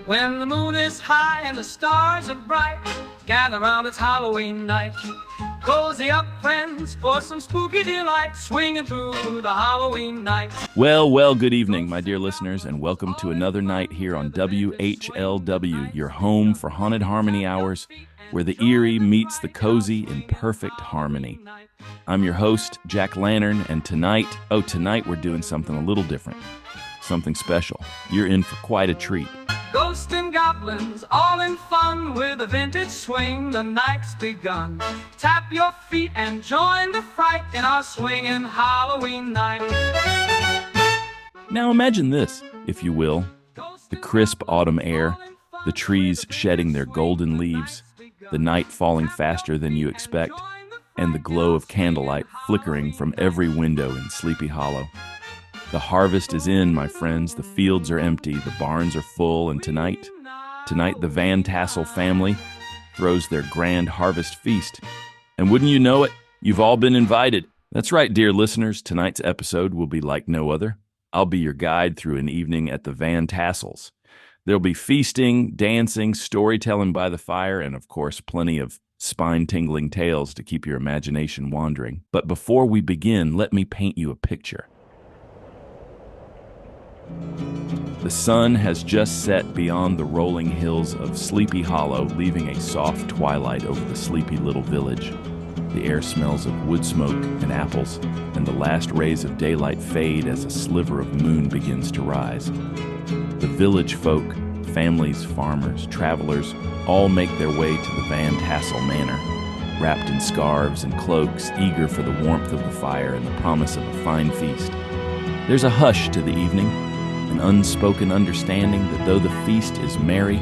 When the moon is high and the stars are bright, gather round, it's Halloween night. Cozy up, friends, for some spooky delight, swinging through the Halloween night. Well, good evening, my dear listeners, and welcome to another night here on WHLW, your home for Haunted Harmony Hours, where the eerie meets the cozy in perfect harmony. I'm your host, Jack Lantern, and tonight we're doing something a little different, something special. You're in for quite a treat. Ghosts and goblins, all in fun, with a vintage swing, the night's begun. Tap your feet and join the fright in our swinging Halloween night. Now imagine this, if you will, the crisp autumn air, the trees shedding their golden leaves, the night falling faster than you expect, and the glow of candlelight flickering from every window in Sleepy Hollow. The harvest is in, my friends. The fields are empty, the barns are full, and tonight the Van Tassel family throws their grand harvest feast. And wouldn't you know it, you've all been invited. That's right, dear listeners, tonight's episode will be like no other. I'll be your guide through an evening at the Van Tassels. There'll be feasting, dancing, storytelling by the fire, and of course, plenty of spine-tingling tales to keep your imagination wandering. But before we begin, let me paint you a picture. The sun has just set beyond the rolling hills of Sleepy Hollow, leaving a soft twilight over the sleepy little village. The air smells of wood smoke and apples, and the last rays of daylight fade as a sliver of moon begins to rise. The village folk, families, farmers, travelers, all make their way to the Van Tassel manor, wrapped in scarves and cloaks, eager for the warmth of the fire and the promise of a fine feast. There's a hush to the evening, an unspoken understanding that though the feast is merry,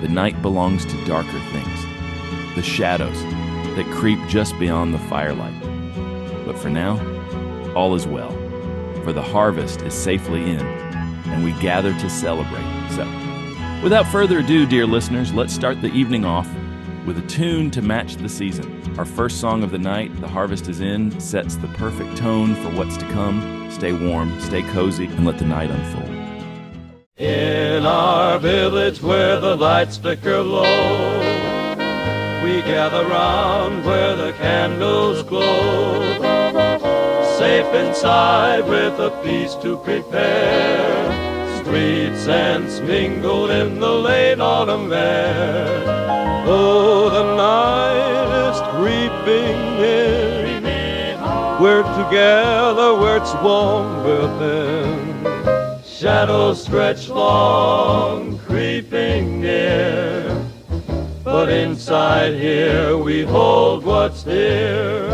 the night belongs to darker things, the shadows that creep just beyond the firelight. But for now, all is well, for the harvest is safely in, and we gather to celebrate. So, without further ado, dear listeners, let's start the evening off with a tune to match the season. Our first song of the night, The Harvest Is In, sets the perfect tone for what's to come. Stay warm, stay cozy, and let the night unfold. In our village where the lights flicker low, we gather round where the candles glow. Safe inside with a feast to prepare, sweet scents mingled in the late autumn air. Oh, the night is creeping in, we're together where it's warm within. Shadows stretch long, creeping near, but inside here we hold what's dear.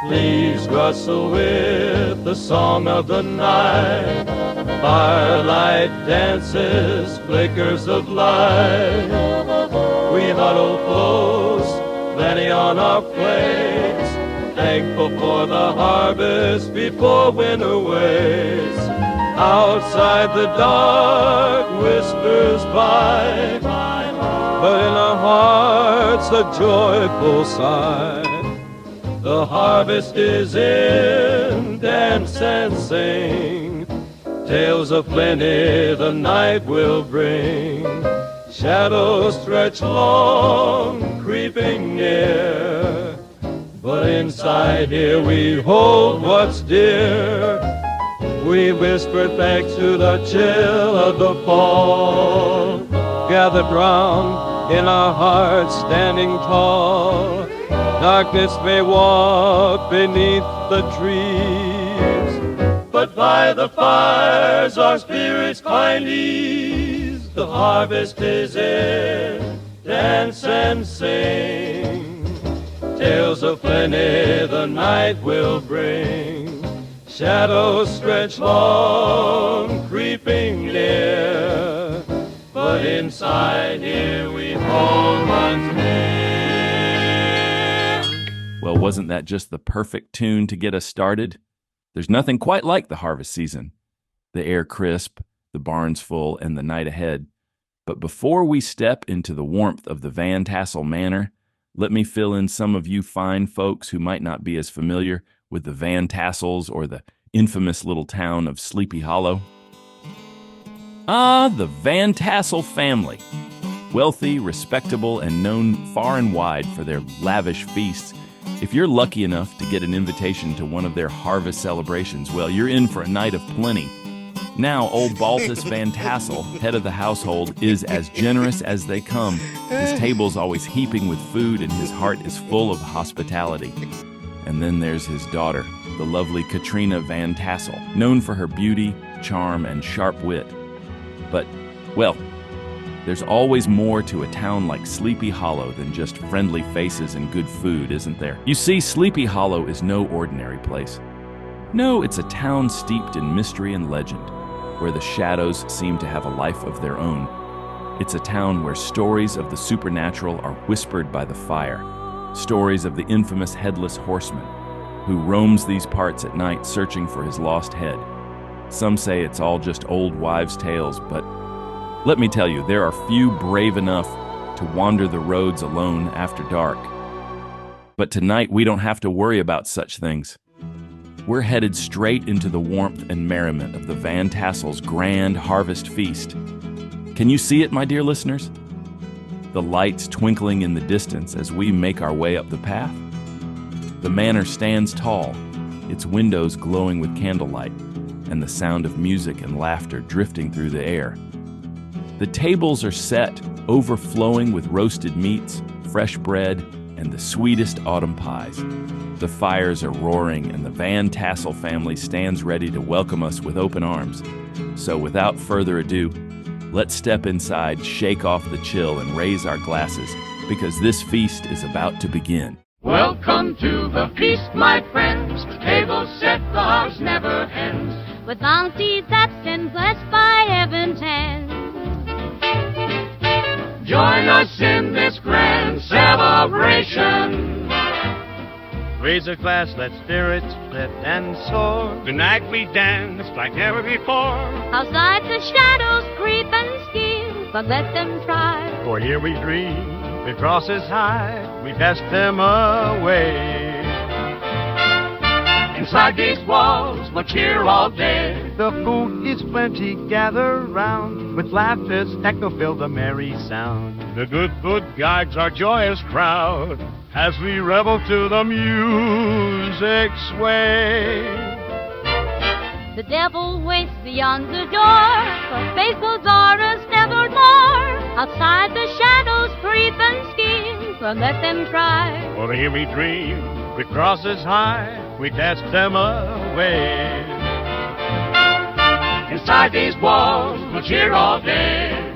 Leaves rustle with the song of the night, firelight dances, flickers of light. We huddle close, plenty on our plates, thankful for the harvest before winter waits. Outside the dark whispers by, but in our hearts a joyful sigh. The harvest is in, dance and sing, tales of plenty the night will bring. Shadows stretch long, creeping near, but inside here we hold what's dear. We whispered back to the chill of the fall, gathered round in our hearts standing tall. Darkness may walk beneath the trees, but by the fires our spirits find ease. The harvest is in, dance and sing, tales of plenty the night will bring. Shadows stretch long, creeping near, but inside here we hold what's near. Well, wasn't that just the perfect tune to get us started? There's nothing quite like the harvest season. The air crisp, the barns full, and the night ahead. But before we step into the warmth of the Van Tassel Manor, let me fill in some of you fine folks who might not be as familiar with the Van Tassels or the infamous little town of Sleepy Hollow. Ah, the Van Tassel family. Wealthy, respectable, and known far and wide for their lavish feasts, if you're lucky enough to get an invitation to one of their harvest celebrations, well, you're in for a night of plenty. Now, old Baltus Van Tassel, head of the household, is as generous as they come. His table's always heaping with food, and his heart is full of hospitality. And then there's his daughter, the lovely Katrina Van Tassel, known for her beauty, charm, and sharp wit. But, well, there's always more to a town like Sleepy Hollow than just friendly faces and good food, isn't there? You see, Sleepy Hollow is no ordinary place. No, it's a town steeped in mystery and legend, where the shadows seem to have a life of their own. It's a town where stories of the supernatural are whispered by the fire, stories of the infamous Headless Horseman, who roams these parts at night searching for his lost head. Some say it's all just old wives' tales, but let me tell you, there are few brave enough to wander the roads alone after dark. But tonight we don't have to worry about such things. We're headed straight into the warmth and merriment of the Van Tassel's grand harvest feast. Can you see it, my dear listeners? The lights twinkling in the distance as we make our way up the path. The manor stands tall, its windows glowing with candlelight, and the sound of music and laughter drifting through the air. The tables are set, overflowing with roasted meats, fresh bread, and the sweetest autumn pies. The fires are roaring, and the Van Tassel family stands ready to welcome us with open arms. So without further ado, let's step inside, shake off the chill, and raise our glasses, because this feast is about to begin. Welcome to the feast, my friends. The table set, the house never ends. With bounty that's been blessed by heaven's hand. Join us in this grand celebration. Raise a glass, let spirits lift and soar. Tonight we dance like never before. Outside the shadows creep and scheme, but let them try. For here we dream, with crosses high, we cast them away. Inside these walls, we'll cheer all day. The food is plenty, gather round. With laughter's echo fill the merry sound. The good food guides our joyous crowd as we revel to the music's sway. The devil waits beyond the door, for faithful daughters never more. Outside the shadows creep and scheme, but let them try. For here we dream, with crosses high, we cast them away. Inside these walls, we'll cheer all day.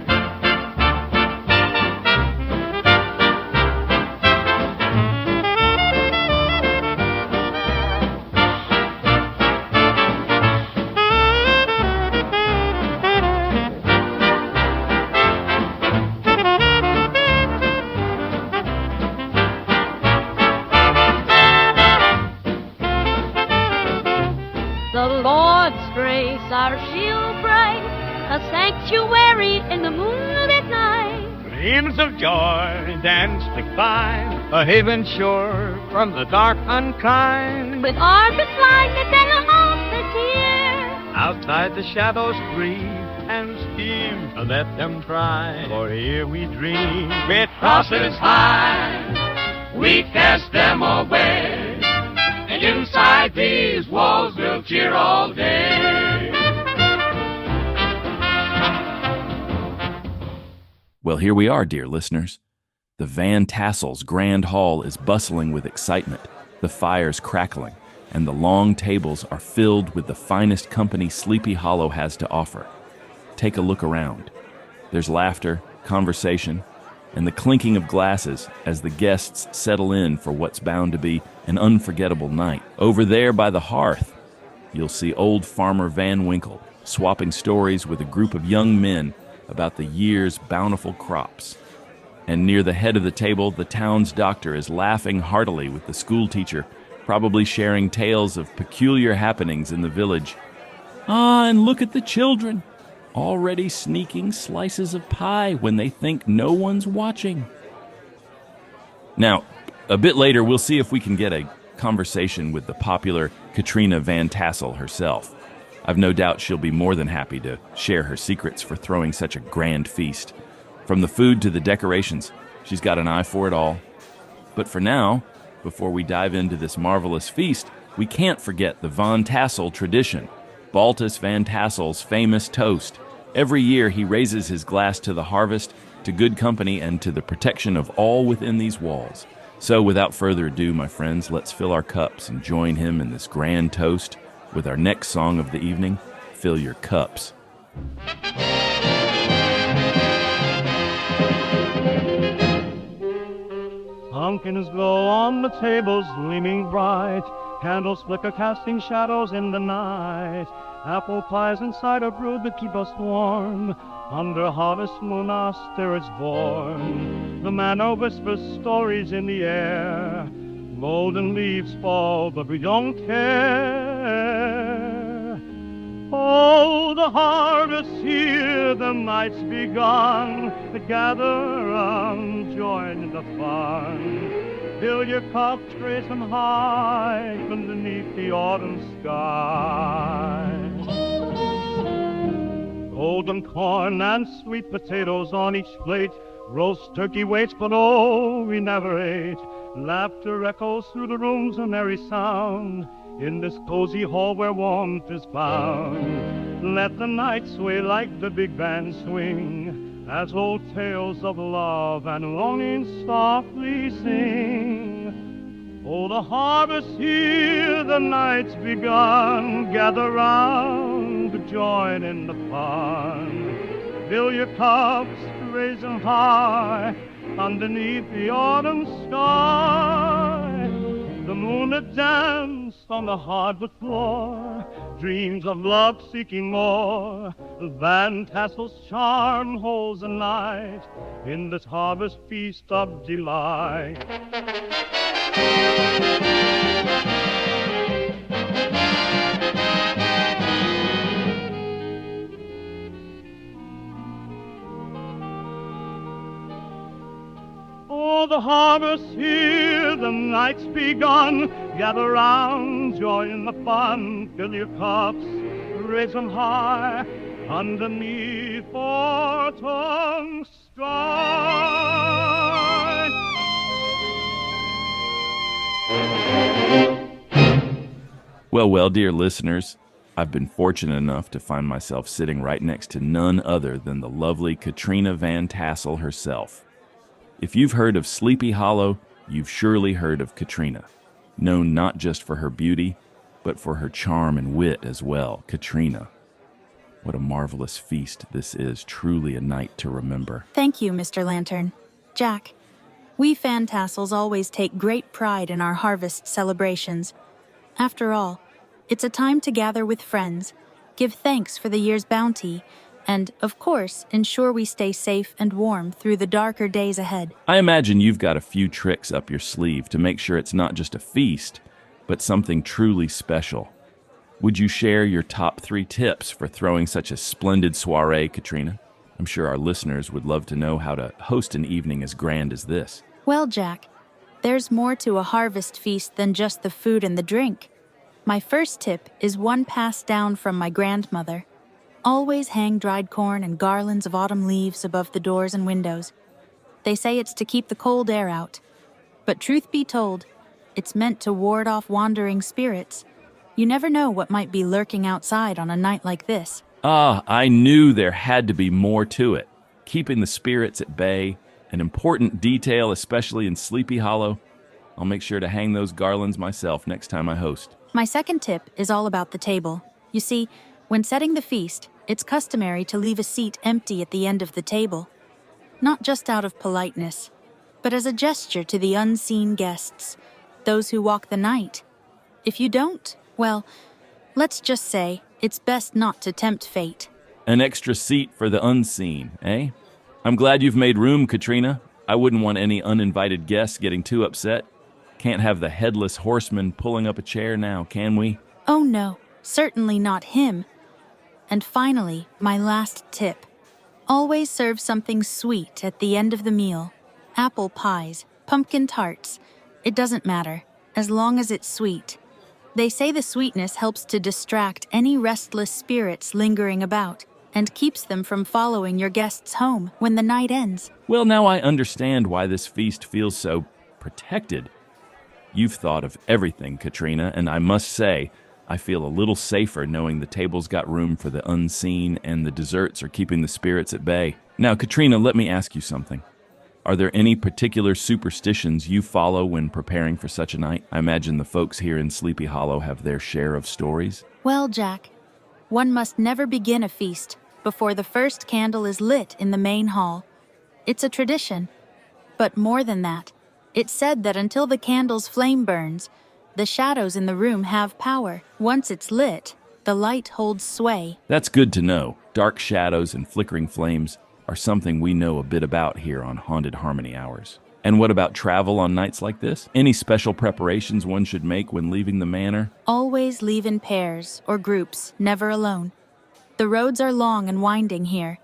The Lord's grace, our shield bright, a sanctuary in the moonlit night. Hymns of joy dance divine, a haven sure from the dark unkind. With arms that fly, that then off the tear. Outside the shadows grieve and scheme, let them try. For here we dream, with Crosses high, we cast them away. And inside these walls, we'll cheer all day. Well, here we are, dear listeners. The Van Tassel's grand hall is bustling with excitement, the fires crackling, and the long tables are filled with the finest company Sleepy Hollow has to offer. Take a look around. There's laughter, conversation, and the clinking of glasses as the guests settle in for what's bound to be an unforgettable night. Over there by the hearth, you'll see old Farmer Van Winkle swapping stories with a group of young men about the year's bountiful crops. And near the head of the table, the town's doctor is laughing heartily with the schoolteacher, probably sharing tales of peculiar happenings in the village. Ah, and look at the children, already sneaking slices of pie when they think no one's watching. Now, a bit later, we'll see if we can get a conversation with the popular Katrina Van Tassel herself. I've no doubt she'll be more than happy to share her secrets for throwing such a grand feast. From the food to the decorations, she's got an eye for it all. But for now, before we dive into this marvelous feast, we can't forget the Van Tassel tradition, Baltus Van Tassel's famous toast. Every year he raises his glass to the harvest, to good company, and to the protection of all within these walls. So without further ado, my friends, let's fill our cups and join him in this grand toast with our next song of the evening, Fill Your Cups. Pumpkins glow on the tables, gleaming bright. Candles flicker, casting shadows in the night. Apple pies and cider brewed that keep us warm. Under harvest moon our spirits born. The manor whispers stories in the air. Golden leaves fall, but we don't care. Oh, the harvest here, the night's begun. Gather round, join the fun. Fill your cups, raise them high underneath the autumn sky. Golden corn and sweet potatoes on each plate. Roast turkey waits, but oh, we never ate. Laughter echoes through the rooms, a merry sound. In this cozy hall where warmth is found. Let the night sway like the big band swing, as old tales of love and longing softly sing. Oh, the harvest here, the night's begun. Gather round, join in the fun. Fill your cups, raise them high underneath the autumn sky. The moonlit dance on the hardwood floor, dreams of love seeking more. Van Tassel's charm holds a night in this harvest feast of delight. Oh, the harvest here, the night's begun. Gather round, join the fun. Fill your cups, raise them high underneath autumn sky. Well, dear listeners, I've been fortunate enough to find myself sitting right next to none other than the lovely Katrina Van Tassel herself. If you've heard of Sleepy Hollow, you've surely heard of Katrina, known not just for her beauty, but for her charm and wit as well. Katrina, what a marvelous feast this is, truly a night to remember. Thank you, Mr. Lantern. Jack, we Van Tassels always take great pride in our harvest celebrations. After all, it's a time to gather with friends, give thanks for the year's bounty, and, of course, ensure we stay safe and warm through the darker days ahead. I imagine you've got a few tricks up your sleeve to make sure it's not just a feast, but something truly special. Would you share your top 3 tips for throwing such a splendid soiree, Katrina? I'm sure our listeners would love to know how to host an evening as grand as this. Well, Jack, there's more to a harvest feast than just the food and the drink. My first tip is one passed down from my grandmother. Always hang dried corn and garlands of autumn leaves above the doors and windows. They say it's to keep the cold air out. But truth be told, it's meant to ward off wandering spirits. You never know what might be lurking outside on a night like this. Ah, I knew there had to be more to it. Keeping the spirits at bay, an important detail, especially in Sleepy Hollow. I'll make sure to hang those garlands myself next time I host. My second tip is all about the table. You see, when setting the feast, it's customary to leave a seat empty at the end of the table. Not just out of politeness, but as a gesture to the unseen guests, those who walk the night. If you don't, well, let's just say it's best not to tempt fate. An extra seat for the unseen, eh? I'm glad you've made room, Katrina. I wouldn't want any uninvited guests getting too upset. Can't have the Headless Horseman pulling up a chair now, can we? Oh no, certainly not him. And finally, my last tip. Always serve something sweet at the end of the meal. Apple pies, pumpkin tarts. It doesn't matter, as long as it's sweet. They say the sweetness helps to distract any restless spirits lingering about. and keeps them from following your guests home when the night ends. Well, now I understand why this feast feels so protected. You've thought of everything, Katrina, and I must say, I feel a little safer knowing the table's got room for the unseen and the desserts are keeping the spirits at bay. Now, Katrina, let me ask you something. Are there any particular superstitions you follow when preparing for such a night? I imagine the folks here in Sleepy Hollow have their share of stories. Well, Jack, one must never begin a feast before the first candle is lit in the main hall. It's a tradition. But more than that, it's said that until the candle's flame burns, the shadows in the room have power. Once it's lit, the light holds sway. That's good to know. Dark shadows and flickering flames are something we know a bit about here on Haunted Harmony Hours. And what about travel on nights like this? Any special preparations one should make when leaving the manor? Always leave in pairs or groups, never alone. The roads are long and winding here,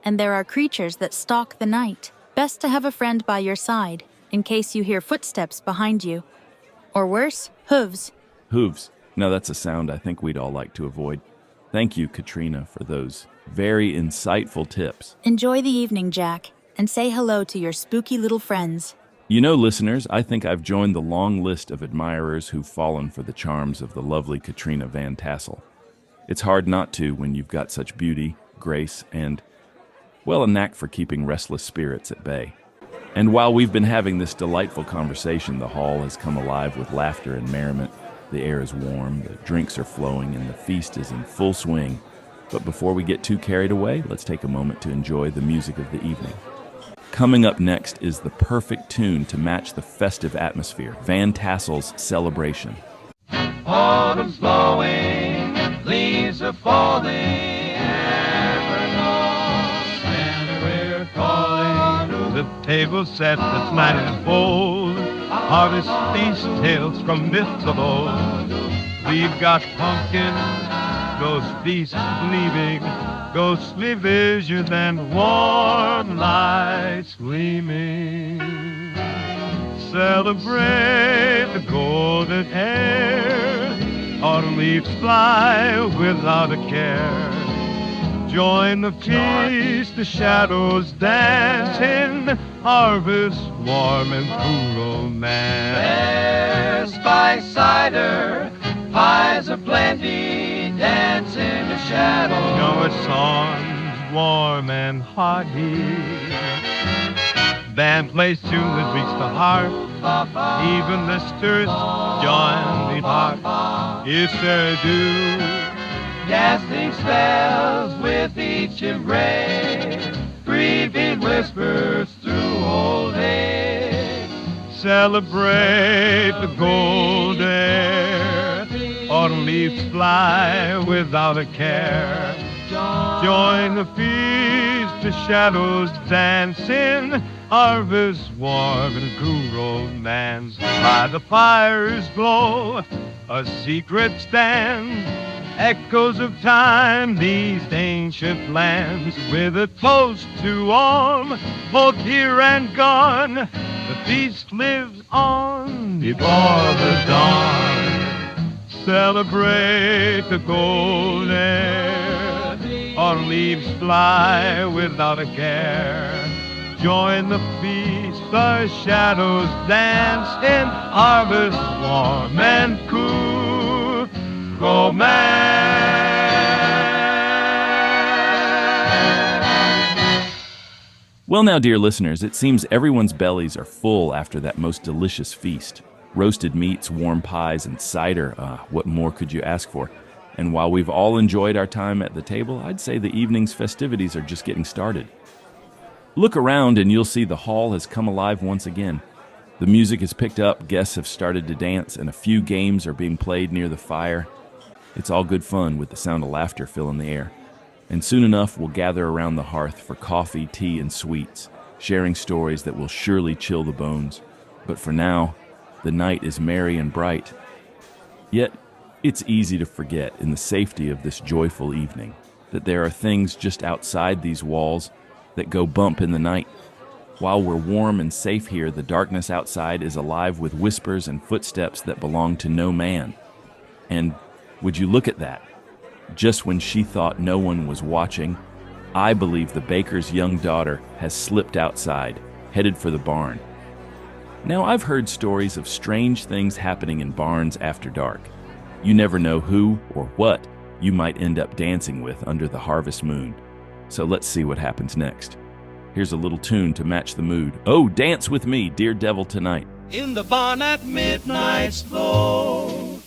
and there are creatures that stalk the night. Best to have a friend by your side in case you hear footsteps behind you. Or worse, hooves. Hooves. Now that's a sound I think we'd all like to avoid. Thank you, Katrina, for those very insightful tips. Enjoy the evening, Jack, and say hello to your spooky little friends. You know, listeners, I think I've joined the long list of admirers who've fallen for the charms of the lovely Katrina Van Tassel. It's hard not to when you've got such beauty, grace, and, well, a knack for keeping restless spirits at bay. And while we've been having this delightful conversation, the hall has come alive with laughter and merriment. The air is warm, the drinks are flowing, and the feast is in full swing. But before we get too carried away, let's take a moment to enjoy the music of the evening. Coming up next is the perfect tune to match the festive atmosphere, Van Tassel's Celebration. Autumn's blowing, leaves are falling, and we're calling. The table set, the manifold, harvest feast tales from myths of old. We've got pumpkins, ghost feasts gleaming, ghostly visions and warm lights gleaming. Celebrate the golden air, autumn leaves fly without a care. Join the feast, the shadows dance in harvest warm and cool romance. There's spice cider, pies are plenty, dance in the shadows. Our songs warm and hearty. Band plays tunes that reach the heart. Even the stirrest join the part. It's their due. Casting spells with each embrace, breathing whispers through old age. Celebrate the gold air, autumn leaves fly without a care. Join the feast, the shadows dance in harvest warm and cool romance. By the fire's glow, a secret stands. Echoes of time, these ancient lands, with a toast to warm, both here and gone. The feast lives on before the dawn. Celebrate the gold air, autumn leaves fly without a care. Join the feast, the shadows dance in harvest warm and cool romance. Well now, dear listeners, it seems everyone's bellies are full after that most delicious feast. Roasted meats, warm pies, and cider. What more could you ask for? And while we've all enjoyed our time at the table, I'd say the evening's festivities are just getting started. Look around and you'll see the hall has come alive once again. The music has picked up, guests have started to dance, and a few games are being played near the fire. It's all good fun with the sound of laughter filling the air. And soon enough, we'll gather around the hearth for coffee, tea, and sweets, sharing stories that will surely chill the bones. But for now, the night is merry and bright. Yet, it's easy to forget in the safety of this joyful evening that there are things just outside these walls that go bump in the night. While we're warm and safe here, the darkness outside is alive with whispers and footsteps that belong to no man. And would you look at that? Just when she thought no one was watching, I believe the baker's young daughter has slipped outside, headed for the barn. Now, I've heard stories of strange things happening in barns after dark. You never know who or what you might end up dancing with under the harvest moon. So let's see what happens next. Here's a little tune to match the mood. Oh, dance with me, dear devil, tonight. In the barn at midnight's glow,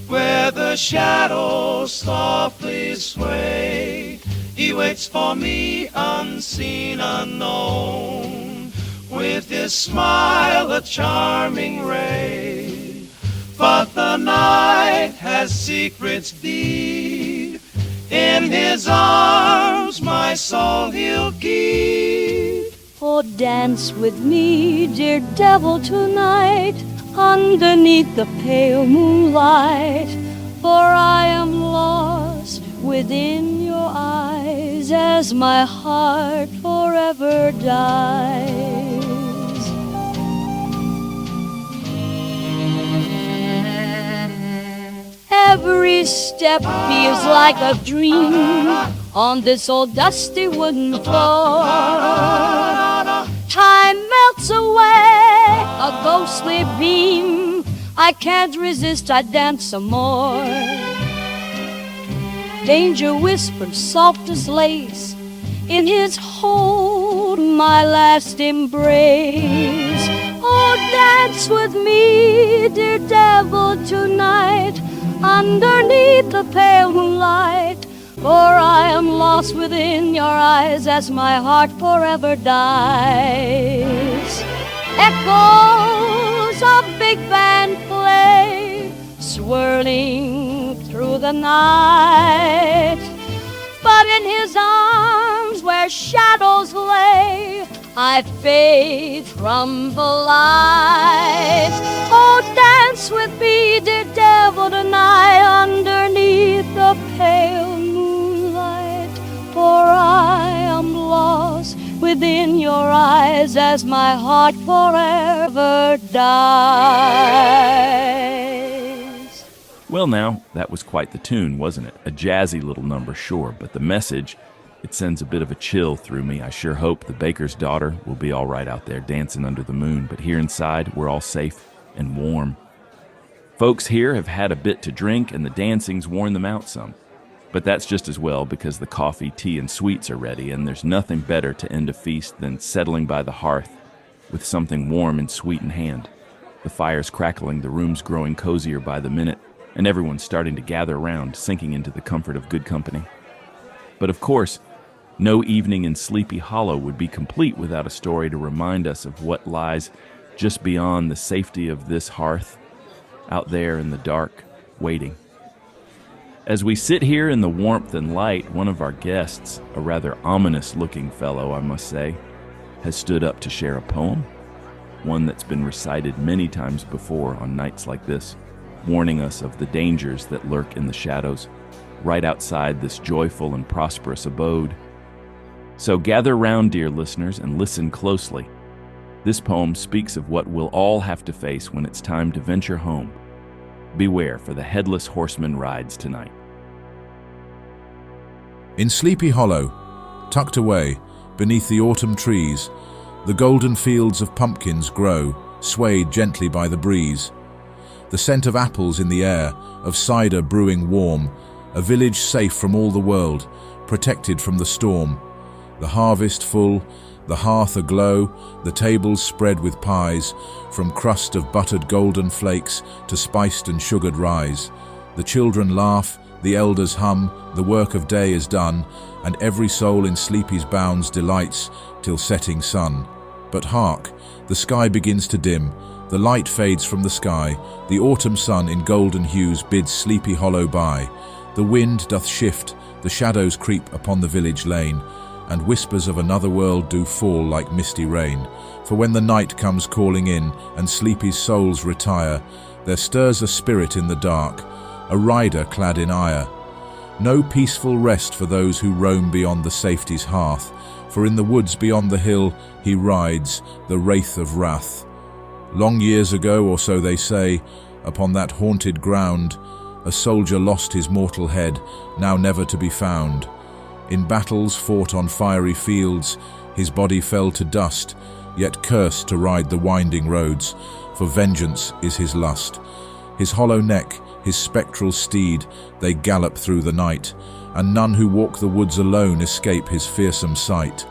where the shadows softly sway, he waits for me unseen, unknown, with his smile a charming ray. But the night has secrets deep, in his arms my soul he'll keep. Oh, dance with me, dear devil, tonight, underneath the pale moonlight, for I am lost within your eyes as my heart forever dies. Every step feels like a dream on this old dusty wooden floor. Time melts away, a ghostly beam. I can't resist, I dance some more. Danger whispers soft as lace, in his hold my last embrace. Oh, dance with me, dear devil, tonight, underneath the pale moonlight, for I am lost within your eyes as my heart forever dies. Echoes of big band play, swirling through the night, but in his arms where shadows lay, I fade from the light. Oh, dance with me, dear devil, tonight, underneath the pale moonlight, for I am lost within your eyes as my heart forever dies. Well, now, that was quite the tune, wasn't it? A jazzy little number, sure, but the message, it sends a bit of a chill through me. I sure hope the baker's daughter will be all right out there dancing under the moon, but here inside, we're all safe and warm. Folks here have had a bit to drink, and the dancing's worn them out some. But that's just as well, because the coffee, tea, and sweets are ready, and there's nothing better to end a feast than settling by the hearth with something warm and sweet in hand. The fire's crackling, the room's growing cozier by the minute, and everyone's starting to gather around, sinking into the comfort of good company. But of course, no evening in Sleepy Hollow would be complete without a story to remind us of what lies just beyond the safety of this hearth, out there in the dark, waiting. As we sit here in the warmth and light, one of our guests, a rather ominous-looking fellow, I must say, has stood up to share a poem, one that's been recited many times before on nights like this, warning us of the dangers that lurk in the shadows, right outside this joyful and prosperous abode. So gather round, dear listeners, and listen closely. This poem speaks of what we'll all have to face when it's time to venture home. Beware, for the Headless Horseman rides tonight. In Sleepy Hollow, tucked away beneath the autumn trees, the golden fields of pumpkins grow, swayed gently by the breeze. The scent of apples in the air, of cider brewing warm, a village safe from all the world, protected from the storm. The harvest full, the hearth aglow, the tables spread with pies, from crust of buttered golden flakes to spiced and sugared rise. The children laugh, the elders hum, the work of day is done, and every soul in Sleepy's bounds delights till setting sun. But hark, the sky begins to dim, the light fades from the sky, the autumn sun in golden hues bids Sleepy Hollow by. The wind doth shift, the shadows creep upon the village lane, and whispers of another world do fall like misty rain. For when the night comes calling in, and Sleepy's souls retire, there stirs a spirit in the dark, a rider clad in ire. No peaceful rest for those who roam beyond the safety's hearth, for in the woods beyond the hill he rides, the wraith of wrath. Long years ago, or so they say, upon that haunted ground, a soldier lost his mortal head, now never to be found. In battles fought on fiery fields, his body fell to dust, yet cursed to ride the winding roads, for vengeance is his lust. His hollow neck, his spectral steed, they gallop through the night, and none who walk the woods alone escape his fearsome sight.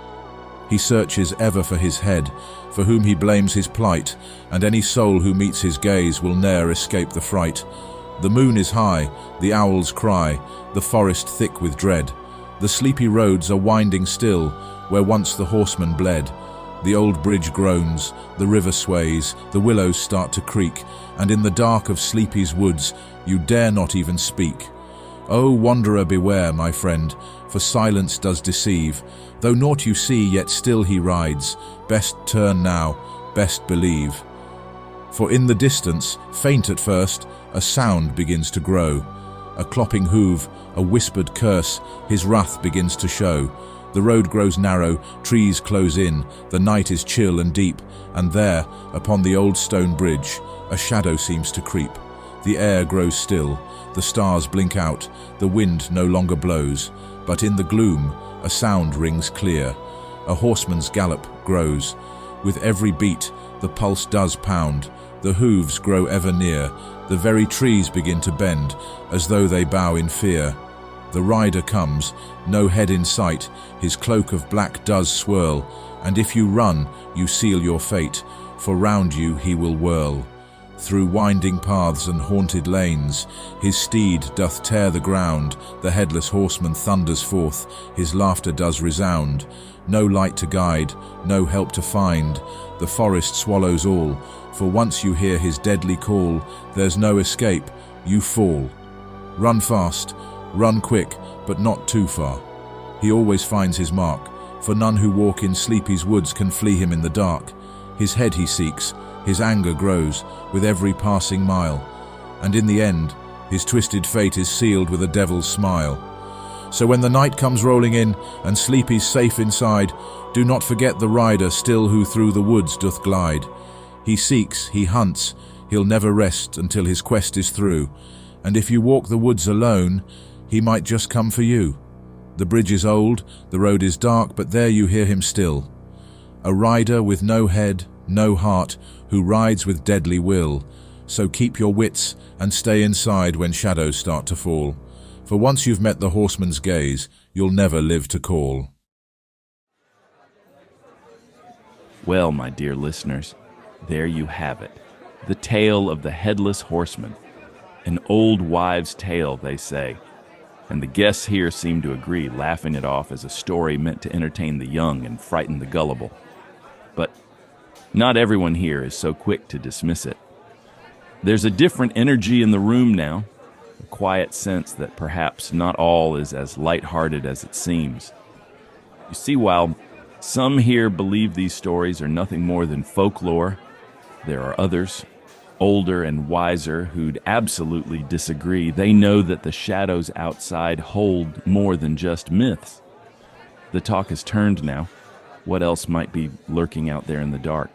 He searches ever for his head, for whom he blames his plight, and any soul who meets his gaze will ne'er escape the fright. The moon is high, the owls cry, the forest thick with dread. The sleepy roads are winding still, where once the horseman bled. The old bridge groans, the river sways, the willows start to creak, and in the dark of Sleepy's woods you dare not even speak. O wanderer, beware, my friend, for silence does deceive. Though naught you see, yet still he rides. Best turn now, best believe. For in the distance, faint at first, a sound begins to grow. A clopping hoof, a whispered curse, his wrath begins to show. The road grows narrow, trees close in, the night is chill and deep, and there, upon the old stone bridge, a shadow seems to creep. The air grows still, the stars blink out, the wind no longer blows, but in the gloom a sound rings clear. A horseman's gallop grows. With every beat the pulse does pound, the hooves grow ever near, the very trees begin to bend, as though they bow in fear. The rider comes, no head in sight, his cloak of black does swirl, and if you run, you seal your fate, for round you he will whirl. Through winding paths and haunted lanes, his steed doth tear the ground, the headless horseman thunders forth, his laughter does resound. No light to guide, no help to find, the forest swallows all, for once you hear his deadly call, there's no escape, you fall. Run fast, run quick, but not too far. He always finds his mark, for none who walk in Sleepy's woods can flee him in the dark. His head he seeks, his anger grows with every passing mile, and in the end, his twisted fate is sealed with a devil's smile. So when the night comes rolling in, and Sleepy's safe inside, do not forget the rider still who through the woods doth glide. He seeks, he hunts, he'll never rest until his quest is through, and if you walk the woods alone, he might just come for you. The bridge is old, the road is dark, but there you hear him still. A rider with no head, no heart, who rides with deadly will. So keep your wits and stay inside when shadows start to fall. For once you've met the horseman's gaze, you'll never live to call. Well, my dear listeners, there you have it. The tale of the Headless Horseman. An old wives' tale, they say. And the guests here seem to agree, laughing it off as a story meant to entertain the young and frighten the gullible. But not everyone here is so quick to dismiss it. There's a different energy in the room now, a quiet sense that perhaps not all is as light-hearted as it seems. You see, while some here believe these stories are nothing more than folklore, there are others, older and wiser, who'd absolutely disagree. They know that the shadows outside hold more than just myths. The talk has turned now. What else might be lurking out there in the dark?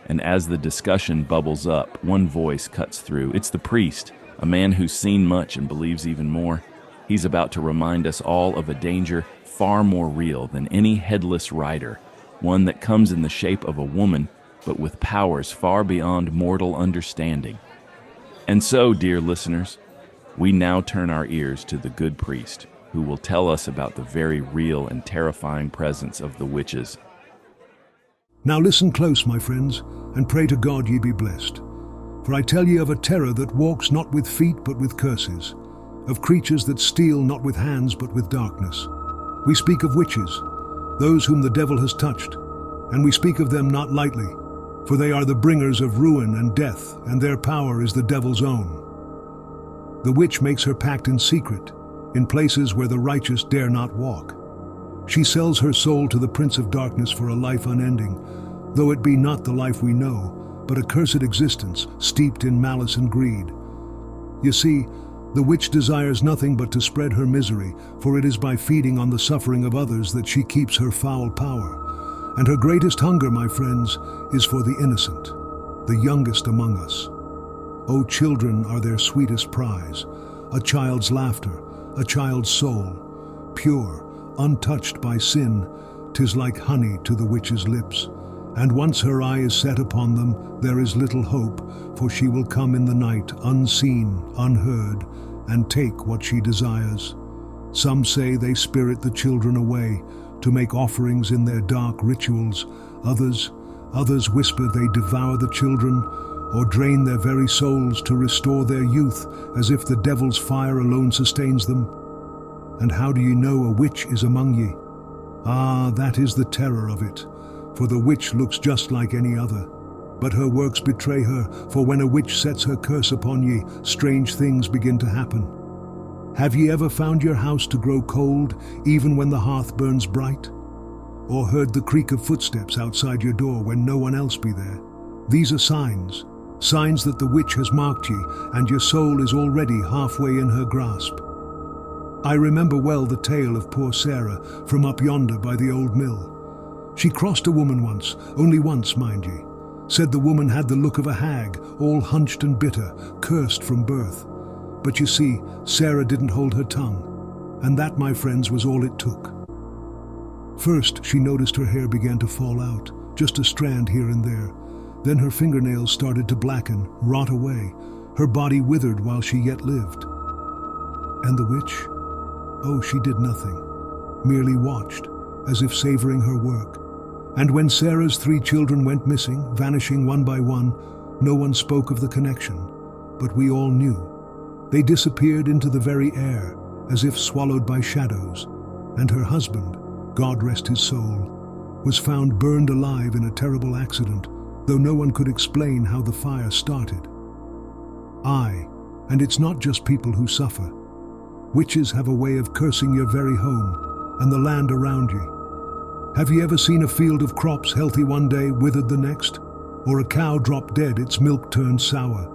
And as the discussion bubbles up, one voice cuts through. It's the priest, a man who's seen much and believes even more. He's about to remind us all of a danger far more real than any headless rider, one that comes in the shape of a woman, but with powers far beyond mortal understanding. And so, dear listeners, we now turn our ears to the good priest, who will tell us about the very real and terrifying presence of the witches. Now listen close, my friends, and pray to God ye be blessed. For I tell ye of a terror that walks not with feet but with curses, of creatures that steal not with hands but with darkness. We speak of witches, those whom the devil has touched, and we speak of them not lightly, for they are the bringers of ruin and death, and their power is the devil's own. The witch makes her pact in secret, in places where the righteous dare not walk. She sells her soul to the prince of darkness for a life unending, though it be not the life we know, but a cursed existence steeped in malice and greed. You see, the witch desires nothing but to spread her misery, for it is by feeding on the suffering of others that she keeps her foul power. And her greatest hunger, my friends, is for the innocent, the youngest among us. O children are their sweetest prize, a child's laughter, a child's soul, pure, untouched by sin, 'tis like honey to the witch's lips. And once her eye is set upon them, there is little hope, for she will come in the night, unseen, unheard, and take what she desires. Some say they spirit the children away to make offerings in their dark rituals. Others whisper they devour the children or drain their very souls to restore their youth, as if the devil's fire alone sustains them. And how do you know a witch is among ye? Ah, that is the terror of it, for the witch looks just like any other. But her works betray her, for when a witch sets her curse upon ye, strange things begin to happen. Have ye ever found your house to grow cold, even when the hearth burns bright? Or heard the creak of footsteps outside your door when no one else be there? These are signs that the witch has marked ye, and your soul is already halfway in her grasp. I remember well the tale of poor Sarah from up yonder by the old mill. She crossed a woman once, only once, mind ye. Said the woman had the look of a hag, all hunched and bitter, cursed from birth. But you see, Sarah didn't hold her tongue, and that, my friends, was all it took. First, she noticed her hair began to fall out, just a strand here and there. Then her fingernails started to blacken, rot away. Her body withered while she yet lived. And the witch? Oh, she did nothing, merely watched, as if savoring her work. And when Sarah's 3 children went missing, vanishing one by one, no one spoke of the connection, but we all knew. They disappeared into the very air, as if swallowed by shadows, and her husband, God rest his soul, was found burned alive in a terrible accident, though no one could explain how the fire started. Aye, and it's not just people who suffer. Witches have a way of cursing your very home and the land around you. Have you ever seen a field of crops healthy one day, withered the next? Or a cow drop dead, its milk turned sour?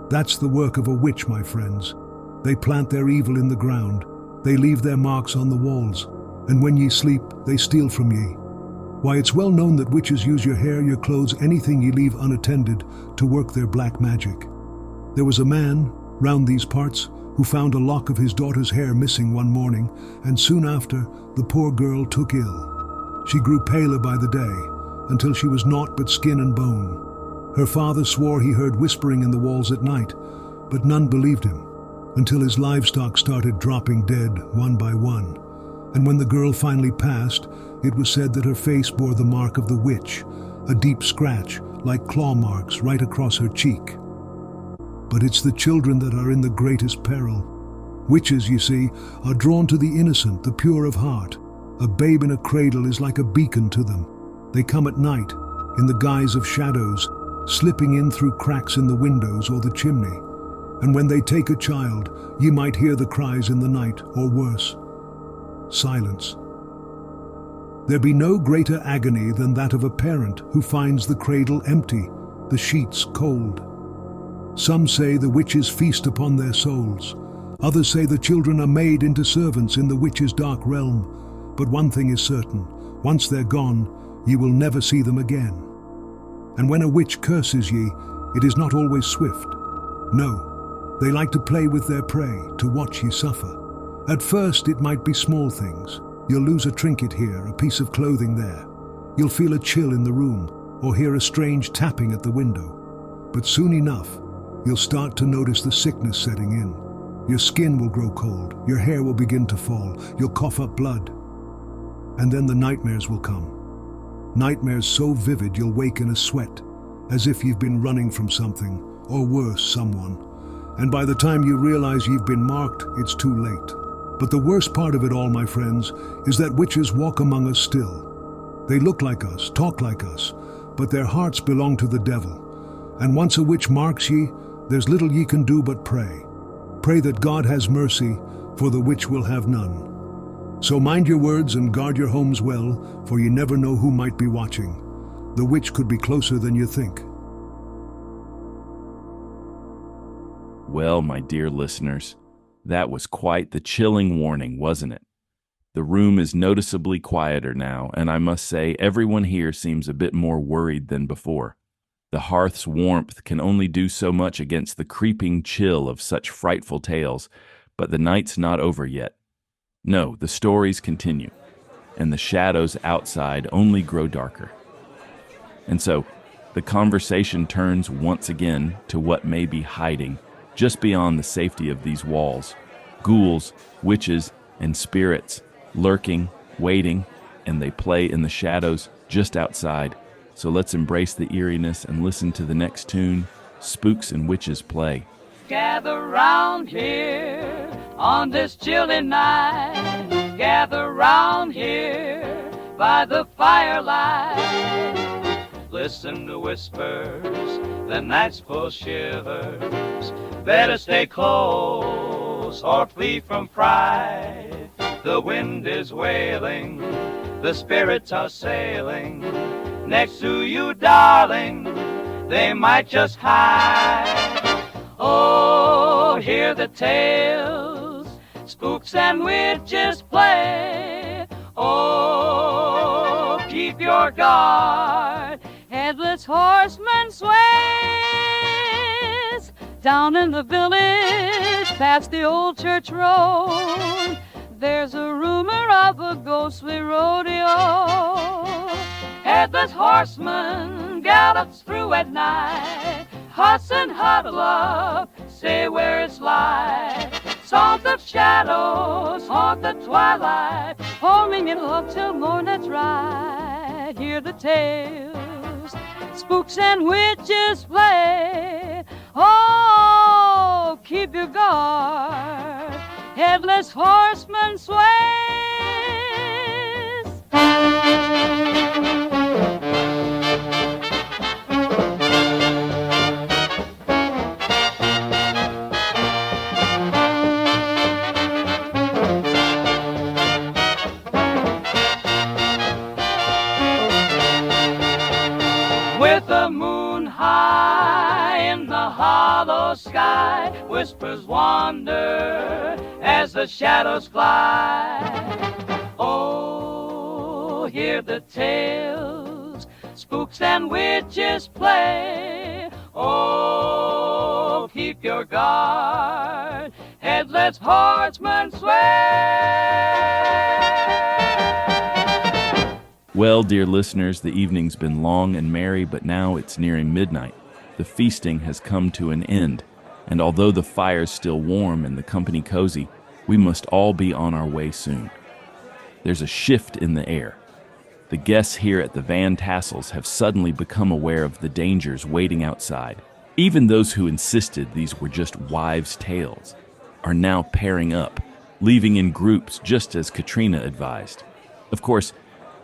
That's the work of a witch, my friends. They plant their evil in the ground. They leave their marks on the walls. And when ye sleep, they steal from ye. Why, it's well known that witches use your hair, your clothes, anything ye leave unattended, to work their black magic. There was a man, round these parts, who found a lock of his daughter's hair missing one morning, and soon after, the poor girl took ill. She grew paler by the day, until she was naught but skin and bone. Her father swore he heard whispering in the walls at night, but none believed him, until his livestock started dropping dead one by one. And when the girl finally passed, it was said that her face bore the mark of the witch, a deep scratch, like claw marks, right across her cheek. But it's the children that are in the greatest peril. Witches, you see, are drawn to the innocent, the pure of heart. A babe in a cradle is like a beacon to them. They come at night, in the guise of shadows, slipping in through cracks in the windows or the chimney. And when they take a child, ye might hear the cries in the night, or worse, silence. There be no greater agony than that of a parent who finds the cradle empty, the sheets cold. Some say the witches feast upon their souls. Others say the children are made into servants in the witch's dark realm. But one thing is certain, once they're gone, ye will never see them again. And when a witch curses ye, it is not always swift. No, they like to play with their prey, to watch ye suffer. At first it might be small things. You'll lose a trinket here, a piece of clothing there. You'll feel a chill in the room, or hear a strange tapping at the window. But soon enough, you'll start to notice the sickness setting in. Your skin will grow cold, your hair will begin to fall, you'll cough up blood. And then the nightmares will come. Nightmares so vivid you'll wake in a sweat, as if you've been running from something, or worse, someone. And by the time you realize you've been marked, it's too late. But the worst part of it all, my friends, is that witches walk among us still. They look like us, talk like us, but their hearts belong to the devil. And once a witch marks ye, there's little ye can do but pray. Pray that God has mercy, for the witch will have none. So mind your words and guard your homes well, for you never know who might be watching. The witch could be closer than you think. Well, my dear listeners, that was quite the chilling warning, wasn't it? The room is noticeably quieter now, and I must say everyone here seems a bit more worried than before. The hearth's warmth can only do so much against the creeping chill of such frightful tales, but the night's not over yet. No, the stories continue, and the shadows outside only grow darker. And so, the conversation turns once again to what may be hiding just beyond the safety of these walls. Ghouls, witches, and spirits lurking, waiting, and they play in the shadows just outside. So let's embrace the eeriness and listen to the next tune, Spooks and Witches Play. Gather round here on this chilly night. Gather round here by the firelight. Listen to whispers, the night's full shivers. Better stay close or flee from fright. The wind is wailing, the spirits are sailing. Next to you, darling, they might just hide. Oh, hear the tales, spooks and witches play. Oh, keep your guard, Headless Horseman sways. Down in the village, past the old church road, there's a rumor of a ghostly rodeo. Headless horseman gallops through at night. Huss and huddle up, say where it's light. Songs of shadows haunt the twilight, homing in love till morn, that's right. Hear the tales, spooks and witches play. Oh, keep your guard, Headless Horseman sways. With the moon high in the hollow sky, whispers wander as the shadows glide. Oh, hear the tales, spooks and witches play. Oh, keep your guard, Headless Horseman sway. Well, dear listeners, the evening's been long and merry, but now it's nearing midnight. The feasting has come to an end, and although the fire's still warm and the company cozy, we must all be on our way soon. There's a shift in the air. The guests here at the Van Tassels have suddenly become aware of the dangers waiting outside. Even those who insisted these were just wives' tales are now pairing up, leaving in groups just as Katrina advised. Of course,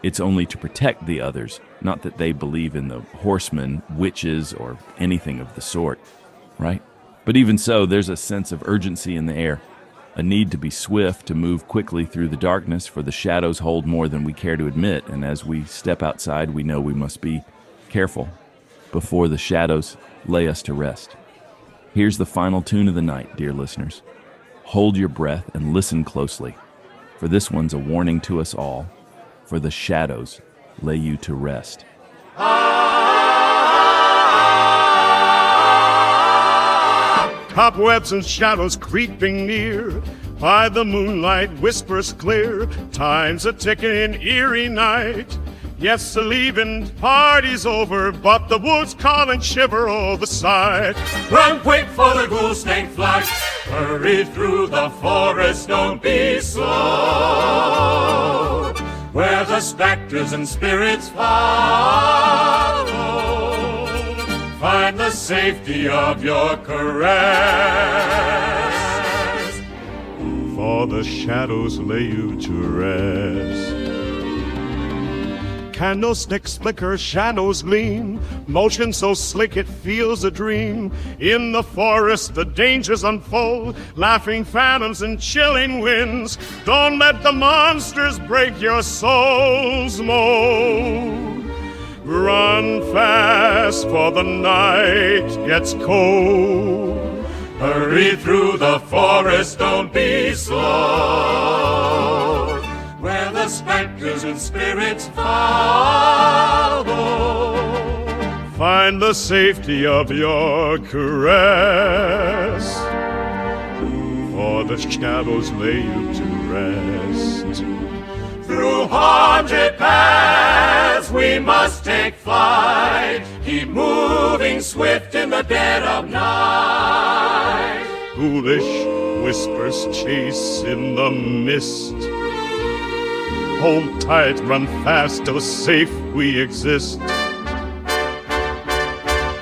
it's only to protect the others, not that they believe in the horsemen, witches, or anything of the sort, right? But even so, there's a sense of urgency in the air, a need to be swift, to move quickly through the darkness, for the shadows hold more than we care to admit, and as we step outside, we know we must be careful before the shadows lay us to rest. Here's the final tune of the night, dear listeners. Hold your breath and listen closely, for this one's a warning to us all. For the shadows lay you to rest. Cobwebs and shadows creeping near, by the moonlight whispers clear, time's a ticking eerie night. Yes, the leaving party's over, but the woods call and shiver all the sight. Run quick for the ghoul-stained flight. Hurry through the forest, don't be slow. Where the specters and spirits follow, find the safety of your caress. For the shadows lay you to rest. Candlesticks flicker, shadows gleam, motion so slick it feels a dream. In the forest the dangers unfold, laughing phantoms and chilling winds. Don't let the monsters break your soul's mold. Run fast, for the night gets cold. Hurry through the forest, don't be slow. Where the specters and spirits follow, find the safety of your caress. For the shadows lay you to rest. Through haunted paths we must take flight, keep moving swift in the dead of night. Foolish whispers chase in the mist. Hold tight, run fast, oh safe we exist.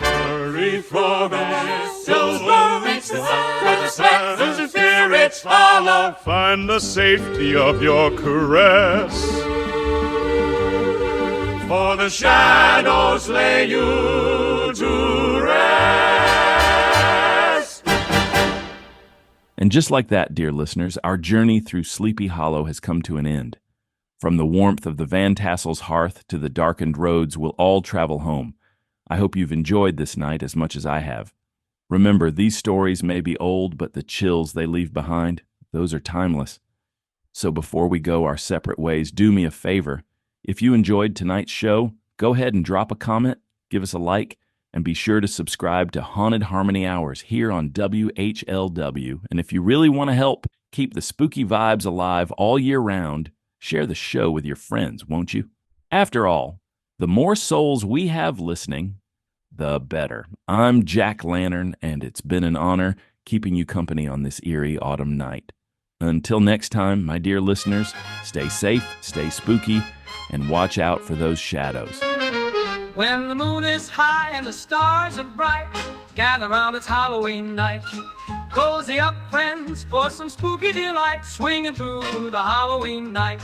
Hurry for rest, those will reach the sun, where the slept spirits follow. Find the safety of your caress, for the shadows lay you to rest. And just like that, dear listeners, our journey through Sleepy Hollow has come to an end. From the warmth of the Van Tassel's hearth to the darkened roads, we'll all travel home. I hope you've enjoyed this night as much as I have. Remember, these stories may be old, but the chills they leave behind, those are timeless. So before we go our separate ways, do me a favor. If you enjoyed tonight's show, go ahead and drop a comment, give us a like, and be sure to subscribe to Haunted Harmony Hours here on WHLW. And if you really want to help keep the spooky vibes alive all year round, share the show with your friends, won't you? After all, the more souls we have listening, the better. I'm Jack Lantern, and it's been an honor keeping you company on this eerie autumn night. Until next time, my dear listeners, stay safe, stay spooky, and watch out for those shadows. When the moon is high and the stars are bright, gather round, it's Halloween night. Cozy up, friends, for some spooky delight, swinging through the Halloween night.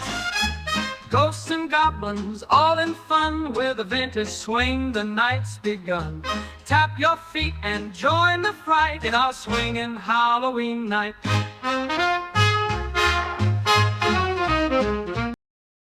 Ghosts and goblins, all in fun, with a vintage swing, the night's begun. Tap your feet and join the fright in our swinging Halloween night.